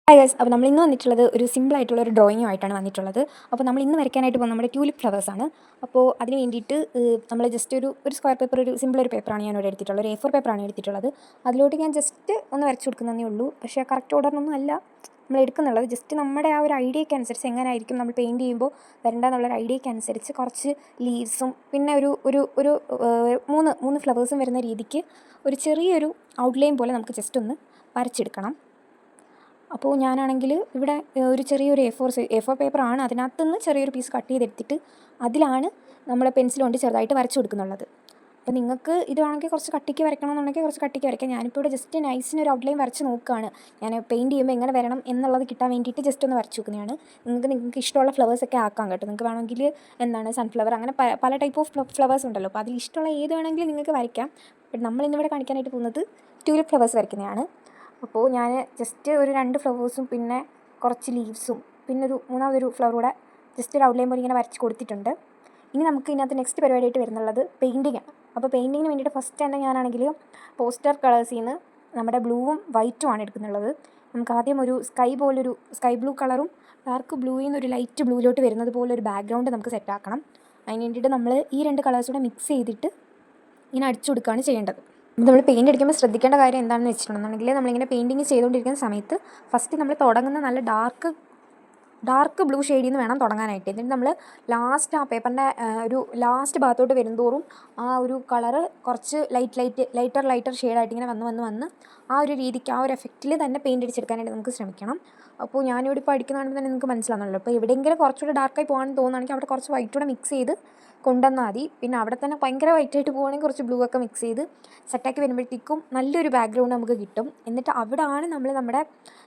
Hi guys, അപ്പോൾ നമ്മൾ ഇന്ന് വന്നിട്ടുള്ളത് ഒരു സിമ്പിളായിട്ടുള്ള ഒരു ഡ്രോയിങ്ങുമായിട്ടാണ് വന്നിട്ടുള്ളത്. അപ്പോൾ നമ്മൾ ഇന്ന് വരയ്ക്കാനായിട്ട് പോകുന്നത് നമ്മുടെ ട്യൂലിപ്പ് ഫ്ലവേഴ്സാണ്. അപ്പോൾ അതിന് വേണ്ടിയിട്ട് നമ്മൾ ജസ്റ്റ് ഒരു സ്ക്വയർ പേപ്പർ, ഒരു സിമ്പിൾ ഒരു പേപ്പറാണ് ഞാൻ ഇവിടെ എടുത്തിട്ടുള്ളത്. ഒരു A4 പേപ്പറാണ് എടുത്തിട്ടുള്ളത്. അതിലോട്ട് ഞാൻ ജസ്റ്റ് ഒന്ന് വരച്ച് കൊടുക്കുന്നതേ ഉള്ളൂ. പക്ഷേ കറക്റ്റ് ഓർഡറിനൊന്നും അല്ല നമ്മൾ എടുക്കുന്നുള്ളത്. ജസ്റ്റ് നമ്മുടെ ആ ഒരു ഐഡിയയ്ക്ക് അനുസരിച്ച് എങ്ങനെയായിരിക്കും നമ്മൾ പെയിൻറ്റ് ചെയ്യുമ്പോൾ വരേണ്ടതെന്നുള്ളൊരു ഐഡിയയ്ക്ക് അനുസരിച്ച് കുറച്ച് ലീവ്സും പിന്നെ ഒരു ഒരു ഒരു മൂന്ന് ഫ്ലവേഴ്സും വരുന്ന രീതിക്ക് ഒരു ചെറിയൊരു ഔട്ട്ലൈൻ പോലെ നമുക്ക് ജസ്റ്റ് ഒന്ന് വരച്ചെടുക്കണം. അപ്പോൾ ഞാനാണെങ്കിൽ ഇവിടെ ഒരു ചെറിയൊരു A4 പേപ്പറാണ്. അതിനകത്തുനിന്ന് ചെറിയൊരു പീസ് കട്ട് ചെയ്തെടുത്തിട്ട് അതിലാണ് നമ്മൾ പെൻസിൽ കൊണ്ട് ചെറുതായിട്ട് വരച്ചു കൊടുക്കുന്നുള്ളത്. അപ്പോൾ നിങ്ങൾക്ക് ഇതാണെങ്കിൽ കുറച്ച് കട്ടിക്ക് വരയ്ക്കണമെന്നുണ്ടെങ്കിൽ കുറച്ച് കട്ടിക്ക് വരയ്ക്കാം. ഞാനിപ്പോൾ ഇവിടെ ജസ്റ്റ് നൈസിന് ഒരു ഔട്ട്ലൈൻ വരച്ച് നോക്കുകയാണ്. ഞാൻ പെയിൻറ്റ് ചെയ്യുമ്പോൾ എങ്ങനെ വരണം എന്നുള്ളത് കിട്ടാൻ വേണ്ടിയിട്ട് ജസ്റ്റ് ഒന്ന് വരച്ച് നോക്കുന്നതാണ്. നിങ്ങൾക്ക് ഇഷ്ടമുള്ള ഫ്ലവേഴ്സൊക്കെ ആക്കാം കേട്ടോ. നിങ്ങൾക്ക് വേണമെങ്കിൽ സൺഫ്ലവർ, അങ്ങനെ പല ടൈപ്പ് ഓഫ് ഫ്ലവേഴ്സ് ഉണ്ടല്ലോ. അപ്പോൾ അതിൽ ഇഷ്ടമുള്ള ഏത് വേണമെങ്കിലും നിങ്ങൾക്ക് വരയ്ക്കാം. ബട്ട് നമ്മളിന്നിവിടെ കാണിക്കാനായിട്ട് പോകുന്നത് ട്യൂലിപ്പ് ഫ്ലവേഴ്സ് വരയ്ക്കുന്നതാണ്. അപ്പോൾ ഞാൻ ജസ്റ്റ് ഒരു 2 ഫ്ലവേഴ്സും പിന്നെ കുറച്ച് ലീവ്സും പിന്നെ മൂന്നാമതൊരു ഫ്ലവർ കൂടെ ജസ്റ്റ് ഒരു ഔട്ട്ലൈൻ പോലെ ഇങ്ങനെ വരച്ച് കൊടുത്തിട്ടുണ്ട്. ഇനി നമുക്ക് ഇതിനകത്ത് നെക്സ്റ്റ് പരിപാടിയായിട്ട് വരുന്നുള്ളത് പെയിൻറ്റിംഗ് ആണ്. അപ്പോൾ പെയിൻറ്റിങ്ങിന് വേണ്ടിയിട്ട് ഫസ്റ്റ് തന്നെ ഞാനാണെങ്കിൽ പോസ്റ്റർ കളേഴ്സിൽ നിന്ന് നമ്മുടെ ബ്ലൂവും വൈറ്റും ആണ് എടുക്കുന്നുള്ളത്. നമുക്ക് ആദ്യം ഒരു സ്കൈ ബ്ലൂ കളറും ഡാർക്ക് ബ്ലൂയിൽ നിന്ന് ഒരു ലൈറ്റ് ബ്ലൂയിലോട്ട് വരുന്നത് പോലെ ഒരു ബാക്ക്ഗ്രൗണ്ട് നമുക്ക് സെറ്റാക്കണം. അതിന് വേണ്ടിയിട്ട് നമ്മൾ ഈ 2 കളേഴ്സ് കൂടെ മിക്സ് ചെയ്തിട്ട് ഇങ്ങനെ അടിച്ചു കൊടുക്കുകയാണ് ചെയ്യേണ്ടത്. നമ്മൾ പെയിൻറ്റ് അടിക്കുമ്പോൾ ശ്രദ്ധിക്കേണ്ട കാര്യം എന്താണെന്ന് വെച്ചിട്ടുണ്ടെന്നുണ്ടെങ്കിൽ നമ്മളിങ്ങനെ പെയിൻറ്റിങ് ചെയ്തുകൊണ്ടിരിക്കുന്ന സമയത്ത് ഫസ്റ്റ് നമ്മൾ തുടങ്ങുന്ന നല്ല ഡാർക്ക് ബ്ലൂ ഷെയ്ഡിൽ നിന്ന് വേണം തുടങ്ങാനായിട്ട്. എന്നിട്ട് നമ്മൾ ലാസ്റ്റ് ആ പേപ്പറിൻ്റെ ഒരു ലാസ്റ്റ് ഭാഗത്തോട്ട് വരുന്തോറും ആ ഒരു കളറ് കുറച്ച് ലൈറ്റർ ഷെയ്ഡായിട്ട് ഇങ്ങനെ വന്ന് ആ ഒരു രീതിക്ക് ആ ഒരു എഫക്റ്റിൽ തന്നെ പെയിൻറ്റ് അടിച്ചെടുക്കാനായിട്ട് നമുക്ക് ശ്രമിക്കണം. അപ്പോൾ ഞാനിവിടെ ഇപ്പോൾ അടിക്കുന്ന കാണുമ്പോൾ തന്നെ നിങ്ങൾക്ക് മനസ്സിലാവുന്നല്ലോ. അപ്പോൾ എവിടെയെങ്കിലും കുറച്ചുകൂടെ ഡാർക്കായി പോകാമെന്ന് തോന്നുകയാണെങ്കിൽ അവിടെ കുറച്ച് വൈറ്റ് കൂടെ മിക്സ് ചെയ്ത് കൊണ്ടുവന്നാൽ മതി. പിന്നെ അവിടെ തന്നെ ഭയങ്കര വൈറ്റായിട്ട് പോകുകയാണെങ്കിൽ കുറച്ച് ബ്ലൂ ഒക്കെ മിക്സ് ചെയ്ത് സെറ്റാക്കി വരുമ്പോഴത്തേക്കും നല്ലൊരു ബാക്ക്ഗ്രൗണ്ട് നമുക്ക് കിട്ടും. എന്നിട്ട് അവിടെയാണ് നമ്മൾ നമ്മുടെ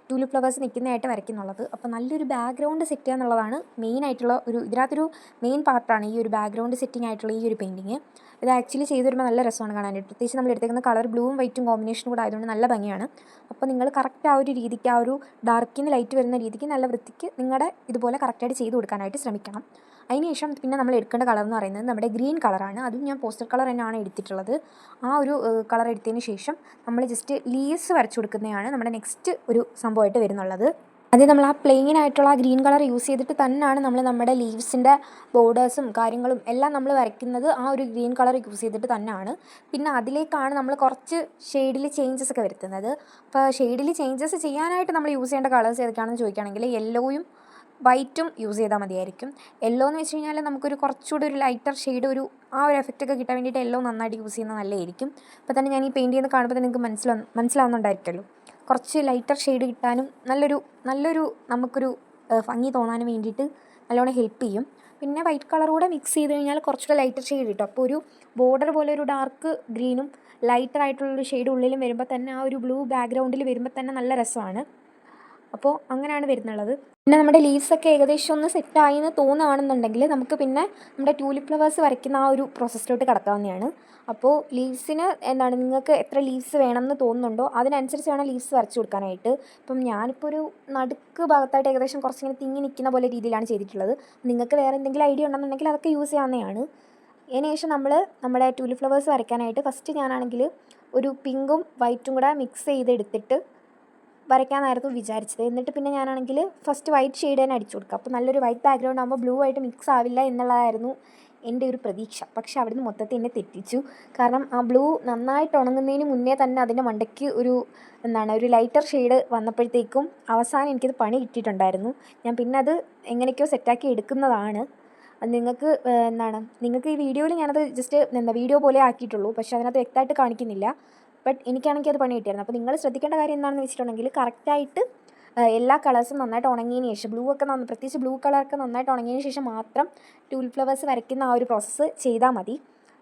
ട്യൂലിപ്പ് ഫ്ലവേഴ്സ് നിൽക്കുന്നതായിട്ട് വരയ്ക്കുന്നുള്ളത്. അപ്പോൾ നല്ലൊരു ബാക്ക്ഗ്രൗണ്ട് സെറ്റ് ചെയ്യുക എന്നുള്ളതാണ് മെയിനായിട്ടുള്ള ഇതിനകത്തൊരു മെയിൻ പാർട്ടാണ് ഈ ഒരു ബാക്ക്ഗ്രൗണ്ട് സെറ്റിംഗ് ആയിട്ടുള്ള ഈ ഒരു പെയിൻറ്റിങ്. ഇത് ആക്ച്വലി ചെയ്ത് വരുമ്പോൾ നല്ല രസമാണ് കാണാനായിട്ട്. പ്രത്യേകിച്ച് നമ്മൾ എടുത്തേക്കുന്ന കളർ ബ്ലൂവും വൈറ്റും കോമ്പിനേഷനും കൂടെ ആയതുകൊണ്ട് നല്ല ഭംഗിയാണ്. അപ്പോൾ നിങ്ങൾ കറക്റ്റ് ആ ഒരു രീതിക്ക്, ആ ഒരു ഡാർക്കിൽ നിന്ന് ലൈറ്റ് വരുന്ന രീതിക്ക് നല്ല വൃത്തിക്ക് നിങ്ങളുടെ ഇതുപോലെ കറക്റ്റായിട്ട് ചെയ്ത് കൊടുക്കാനായിട്ട് ശ്രമിക്കണം. അതിനുശേഷം പിന്നെ നമ്മൾ എടുക്കേണ്ട കളർ എന്ന് പറയുന്നത് നമ്മുടെ ഗ്രീൻ കളറാണ്. അതും ഞാൻ പോസ്റ്റർ കളർ തന്നെയാണ് എടുത്തിട്ടുള്ളത്. ആ ഒരു കളർ എടുത്തതിന് ശേഷം നമ്മൾ ജസ്റ്റ് ലീവ്സ് വരച്ചു കൊടുക്കുന്നതാണ് നമ്മുടെ നെക്സ്റ്റ് ഒരു സംഭവമായിട്ട് വരുന്നുള്ളത്. അത് നമ്മൾ ആ പ്ലെയിൻ ആയിട്ടുള്ള ആ ഗ്രീൻ കളർ യൂസ് ചെയ്തിട്ട് തന്നെയാണ് നമ്മൾ നമ്മുടെ ലീവ്സിൻ്റെ ബോർഡേഴ്സും കാര്യങ്ങളും എല്ലാം നമ്മൾ വരയ്ക്കുന്നത് ആ ഒരു ഗ്രീൻ കളർ യൂസ് ചെയ്തിട്ട് തന്നെയാണ്. പിന്നെ അതിലേക്കാണ് നമ്മൾ കുറച്ച് ഷെയ്ഡിൽ ചേഞ്ചസ് ഒക്കെ വരുത്തുന്നത്. അപ്പോൾ ഷെയ്ഡിൽ ചേഞ്ചസ് ചെയ്യാനായിട്ട് നമ്മൾ യൂസ് ചെയ്യേണ്ട കളേഴ്സ് ഏതൊക്കെയാണെന്ന് ചോദിക്കുകയാണെങ്കിൽ യെല്ലോയും വൈറ്റും യൂസ് ചെയ്താൽ മതിയായിരിക്കും. യെല്ലോ എന്ന് വെച്ച് കഴിഞ്ഞാൽ നമുക്കൊരു കുറച്ചുകൂടി ഒരു ലൈറ്റർ ഷെയ്ഡ് ആ ഒരു എഫക്റ്റൊക്കെ കിട്ടാൻ വേണ്ടിയിട്ട് യെല്ലോ നന്നായിട്ട് യൂസ് ചെയ്യുന്നത് നല്ലതായിരിക്കും. അപ്പോൾ തന്നെ ഞാൻ ഈ പെയിൻറ്റ് ചെയ്യുന്ന കാണുമ്പോൾ തന്നെ നിങ്ങൾക്ക് മനസ്സിലാവുന്നുണ്ടായിരിക്കുമല്ലോ. കുറച്ച് ലൈറ്റർ ഷെയ്ഡ് കിട്ടാനും നല്ലൊരു നമുക്കൊരു ഭംഗി തോന്നാനും വേണ്ടിയിട്ട് നല്ലോണം ഹെൽപ്പ് ചെയ്യും. പിന്നെ വൈറ്റ് കളർ കൂടെ മിക്സ് ചെയ്ത് കഴിഞ്ഞാൽ കുറച്ചുകൂടെ ലൈറ്റർ ഷെയ്ഡ് കിട്ടും. അപ്പോൾ ഒരു ബോർഡർ പോലെ ഒരു ഡാർക്ക് ഗ്രീനും ലൈറ്റർ ആയിട്ടുള്ളൊരു ഷെയ്ഡ് ഉള്ളിലും വരുമ്പോൾ തന്നെ ആ ഒരു ബ്ലൂ ബാക്ക്ഗ്രൗണ്ടിൽ വരുമ്പോൾ തന്നെ നല്ല രസമാണ്. അപ്പോൾ അങ്ങനെയാണ് വരുന്നുള്ളത്. പിന്നെ നമ്മുടെ ലീവ്സൊക്കെ ഏകദേശം ഒന്ന് സെറ്റായി എന്ന് തോന്നുകയാണെന്നുണ്ടെങ്കിൽ നമുക്ക് പിന്നെ നമ്മുടെ ട്യൂലിപ്പ് ഫ്ലവേഴ്സ് വരയ്ക്കുന്ന ആ ഒരു പ്രോസസ്സിലോട്ട് കടക്കാവുന്നതാണ്. അപ്പോൾ ലീവ്സിന് നിങ്ങൾക്ക് എത്ര ലീവ്സ് വേണമെന്ന് തോന്നുന്നുണ്ടോ അതിനനുസരിച്ച് വേണം ലീവ്സ് വരച്ച് കൊടുക്കാനായിട്ട്. ഇപ്പം ഞാനിപ്പോൾ ഒരു നടുക്ക് ഭാഗത്തായിട്ട് ഏകദേശം കുറച്ചിങ്ങനെ തിങ്ങി നിൽക്കുന്ന പോലെ രീതിയിലാണ് ചെയ്തിട്ടുള്ളത്. നിങ്ങൾക്ക് വേറെ എന്തെങ്കിലും ഐഡിയ ഉണ്ടെന്നുണ്ടെങ്കിൽ അതൊക്കെ യൂസ് ചെയ്യാവുന്നതാണ്. അതിനുശേഷം നമ്മുടെ ട്യൂലിപ്പ് ഫ്ലവേഴ്സ് വരയ്ക്കാനായിട്ട് ഫസ്റ്റ് ഞാനാണെങ്കിൽ ഒരു പിങ്കും വൈറ്റും കൂടെ മിക്സ് ചെയ്തെടുത്തിട്ട് വരയ്ക്കാനായിരുന്നു വിചാരിച്ചത്. എന്നിട്ട് പിന്നെ ഞാനാണെങ്കിൽ ഫസ്റ്റ് വൈറ്റ് ഷെയ്ഡ് തന്നെ അടിച്ചു കൊടുക്കുക. അപ്പോൾ നല്ലൊരു വൈറ്റ് ബാക്ക്ഗ്രൗണ്ട് ആകുമ്പോൾ ബ്ലൂ ആയിട്ട് മിക്സ് ആവില്ല എന്നുള്ളതായിരുന്നു എൻ്റെ ഒരു പ്രതീക്ഷ. പക്ഷേ അവിടുന്ന് മൊത്തത്തിൽ എന്നെ തെറ്റിച്ചു. കാരണം ആ ബ്ലൂ നന്നായിട്ട് ഉണങ്ങുന്നതിന് മുന്നേ തന്നെ അതിൻ്റെ മണ്ടയ്ക്ക് ഒരു ലൈറ്റർ ഷെയ്ഡ് വന്നപ്പോഴത്തേക്കും അവസാനം എനിക്കത് പണി കിട്ടിയിട്ടുണ്ടായിരുന്നു. ഞാൻ പിന്നെ അത് എങ്ങനെയൊക്കെയോ സെറ്റാക്കി എടുക്കുന്നതാണ്. അത് നിങ്ങൾക്ക് ഈ വീഡിയോയിൽ ഞാനത് ജസ്റ്റ് വീഡിയോ പോലെ ആക്കിയിട്ടുള്ളൂ. പക്ഷേ അതിനകത്ത് വ്യക്തമായിട്ട് കാണിക്കുന്നില്ല. ബട്ട് എനിക്കാണെങ്കിൽ അത് പണി കിട്ടിയായിരുന്നു. അപ്പോൾ നിങ്ങൾ ശ്രദ്ധിക്കേണ്ട കാര്യം എന്താണെന്ന് വെച്ചിട്ടുണ്ടെങ്കിൽ കറക്റ്റായിട്ട് എല്ലാ കളേഴ്സും നന്നായിട്ട് ഉണങ്ങിയതിന് ശേഷം പ്രത്യേകിച്ച് ബ്ലൂ കളറൊക്കെ നന്നായിട്ട് ഉണങ്ങിയതിന് ശേഷം മാത്രം ട്യൂലിപ്പ് ഫ്ലവേഴ്സ് വരയ്ക്കുന്ന ആ ഒരു പ്രോസസ്സ് ചെയ്താൽ മതി.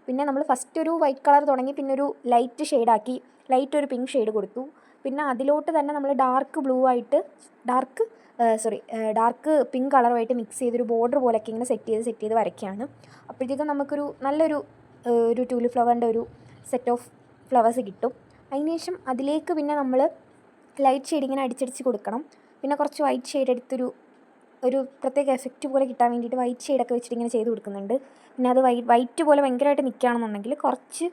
പിന്നെ നമ്മൾ ഫസ്റ്റ് ഒരു വൈറ്റ് കളർ തുടങ്ങി പിന്നെ ഒരു ലൈറ്റ് ഷെയ്ഡാക്കി ലൈറ്റ് ഒരു പിങ്ക് ഷെയ്ഡ് കൊടുത്തു. പിന്നെ അതിലോട്ട് തന്നെ നമ്മൾ ഡാർക്ക് പിങ്ക് കളറുമായിട്ട് മിക്സ് ചെയ്തൊരു ബോർഡർ പോലെയൊക്കെ ഇങ്ങനെ സെറ്റ് ചെയ്ത് വരയ്ക്കുകയാണ്. അപ്പോഴത്തേക്കും നമുക്കൊരു നല്ലൊരു ട്യൂലിപ്പ് ഫ്ലവറിൻ്റെ ഒരു സെറ്റ് ഓഫ് ഫ്ലവേഴ്സ് കിട്ടും. അതിനുശേഷം അതിലേക്ക് പിന്നെ നമ്മൾ ലൈറ്റ് ഷെയ്ഡ് ഇങ്ങനെ അടിച്ചടിച്ച് കൊടുക്കണം. പിന്നെ കുറച്ച് വൈറ്റ് ഷെയ്ഡ് ഒരു പ്രത്യേക എഫക്റ്റ് പോലെ കിട്ടാൻ വേണ്ടിയിട്ട് വൈറ്റ് ഷെയ്ഡൊക്കെ വെച്ചിട്ട് ഇങ്ങനെ ചെയ്ത് കൊടുക്കുന്നുണ്ട്. പിന്നെ അത് വൈറ്റ് പോലെ ഭയങ്കരമായിട്ട് നിൽക്കുകയാണെന്നുണ്ടെങ്കിൽ കുറച്ച്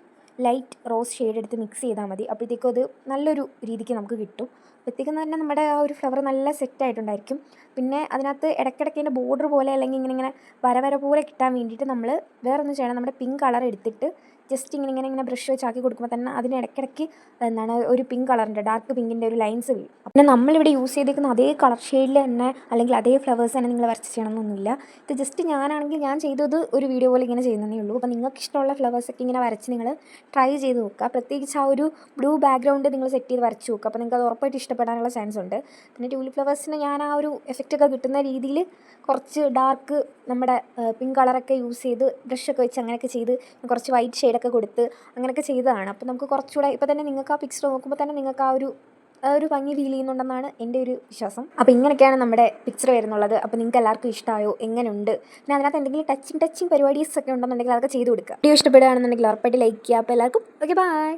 ലൈറ്റ് റോസ് ഷെയ്ഡ് എടുത്ത് മിക്സ് ചെയ്താൽ മതി. അപ്പോഴത്തേക്കും അത് നല്ലൊരു രീതിക്ക് നമുക്ക് കിട്ടും. അപ്പോഴത്തേക്കെന്ന് പറഞ്ഞാൽ നമ്മുടെ ആ ഒരു ഫ്ലവർ നല്ല സെറ്റായിട്ടുണ്ടായിരിക്കും. പിന്നെ അതിനകത്ത് ഇടയ്ക്കിടയ്ക്ക് അതിൻ്റെ ബോർഡർ പോലെ അല്ലെങ്കിൽ ഇങ്ങനെ വര വര പോലെ കിട്ടാൻ വേണ്ടിയിട്ട് നമ്മൾ വേറൊന്നും ചെയ്യണം. നമ്മുടെ പിങ്ക് കളർ എടുത്തിട്ട് ജസ്റ്റ് ഇങ്ങനെ ബ്രഷ് വെച്ചാക്കി കൊടുക്കുമ്പോൾ തന്നെ അതിന് ഇടയ്ക്കിടയ്ക്ക് ഒരു പിങ്ക് കളറിൻ്റെ ഡാർക്ക് പിങ്കിൻ്റെ ഒരു ലൈൻസ് വീഴും. പിന്നെ നമ്മളിവിടെ യൂസ് ചെയ്തേക്കുന്ന അതേ കളർ ഷെയ്ഡിൽ തന്നെ അല്ലെങ്കിൽ അതേ ഫ്ലവേഴ്സ് തന്നെ നിങ്ങൾ വരച്ച് ചെയ്യണമെന്നൊന്നുമില്ല. ഇത് ജസ്റ്റ് ഞാനാണെങ്കിൽ ഞാൻ ചെയ്തത് ഒരു വീഡിയോ പോലെ ഇങ്ങനെ ചെയ്യുന്നതേ ഉള്ളൂ. അപ്പോൾ നിങ്ങൾക്ക് ഇഷ്ടമുള്ള ഫ്ലവേഴ്സൊക്കെ ഇങ്ങനെ വരച്ച് നിങ്ങൾ ട്രൈ ചെയ്ത് നോക്കുക. പ്രത്യേകിച്ച് ആ ഒരു ബ്ലൂ ബാക്ക്ഗ്രൗണ്ട് നിങ്ങൾ സെറ്റ് ചെയ്ത് വരച്ച് നോക്കുക. അപ്പോൾ നിങ്ങൾക്ക് അത് ഉറപ്പായിട്ട് ഇഷ്ടപ്പെടാനുള്ള ചാൻസ് ഉണ്ട്. പിന്നെ ട്യൂലിപ്പ് ഫ്ലവേഴ്സിന് ഞാൻ ആ ഒരു എഫക്റ്റൊക്കെ കിട്ടുന്ന രീതിയിൽ കുറച്ച് ഡാർക്ക് നമ്മുടെ പിങ്ക് കളറൊക്കെ യൂസ് ചെയ്ത് ബ്രഷൊക്കെ വെച്ച് അങ്ങനെയൊക്കെ ചെയ്ത് കുറച്ച് വൈറ്റ് ഷെയ്ഡൊക്കെ കൊടുത്ത് അങ്ങനെയൊക്കെ ചെയ്തതാണ്. അപ്പോൾ നമുക്ക് കുറച്ചുകൂടെ ഇപ്പോൾ തന്നെ നിങ്ങൾക്ക് ആ പിക്ചർ നോക്കുമ്പോൾ തന്നെ നിങ്ങൾക്ക് ആ ഒരു ഭംഗി ഫീൽ ചെയ്യുന്നുണ്ടെന്നാണ് എൻ്റെ ഒരു വിശ്വാസം. അപ്പോൾ ഇങ്ങനെയൊക്കെയാണ് നമ്മുടെ പിക്ചർ വരുന്നുള്ളത്. അപ്പോൾ നിങ്ങൾക്ക് എല്ലാവർക്കും ഇഷ്ടമായോ, എങ്ങനെയുണ്ട്? പിന്നെ അതിനകത്ത് എന്തെങ്കിലും ടച്ചിങ് പരിപാടീസ് ഒക്കെ ഉണ്ടെന്നുണ്ടെങ്കിൽ അതൊക്കെ ചെയ്ത് കൊടുക്കുക. വീഡിയോ ഇഷ്ടപ്പെടുകയാണെന്നുണ്ടെങ്കിൽ ഉറപ്പായിട്ട് ലൈക്ക് ചെയ്യുക. അപ്പോൾ എല്ലാവർക്കും ഓക്കെ, ബൈ.